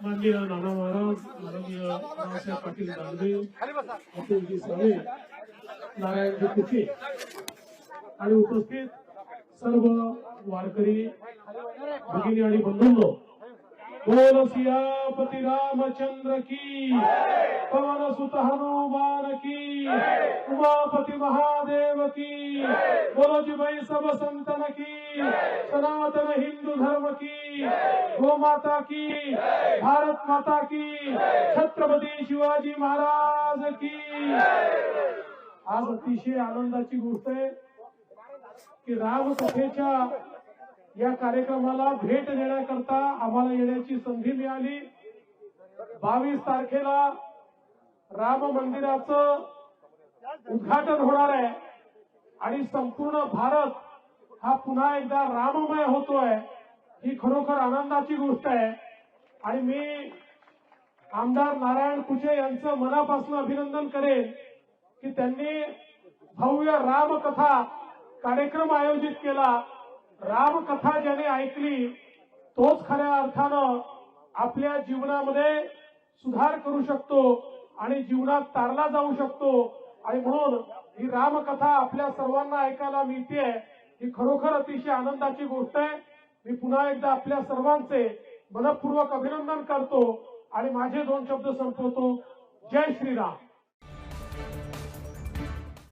माननीय नाना महाराज, माननीय रावसाहेब पाटील दानवे, अतुलजी सावे, नारायणजी कुके आणि उपस्थित सर्व वारकरी भगिनी आणि बंधूंनो, बोल सियापति रामचंद्र की, पवन सुत हनुमान की, उमापति महादेव की, बोलो जी भाई सब संतन की, सनातन हिंदू धर्म की, गो माता की, भारत माता की, छत्रपती शिवाजी महाराज की। आज अतिशय आनंदाची गोष्ट आहे की रामकथेच्या या कार्यक्रमाला भेट देण्याकरता आम्हाला येण्याची संधी मिळाली। 22 तारखेला राम मंदिराचं उद्घाटन होणार आहे आणि संपूर्ण भारत हा पुन्हा एकदा राममय होतोय, ही खरोखर आनंदाची गोष्ट आहे। आणि मी आमदार नारायण कुचे यांचं मनापासून अभिनंदन करेन की त्यांनी भव्य रामकथा कार्यक्रम आयोजित केला। रामकथा ज्याने ऐकली तोच खऱ्या अर्थानं आपल्या जीवनामध्ये सुधार करू शकतो आणि जीवनात तारला जाऊ शकतो। आणि म्हणून ही रामकथा आपल्या सर्वांना ऐकायला मिळते, ही खरोखर अतिशय आनंदाची गोष्ट आहे। मी पुन्हा एकदा आपल्या सर्वांचे मनपूर्वक अभिनंदन करतो आणि माझे 2 शब्द संपवतो। जय श्रीराम।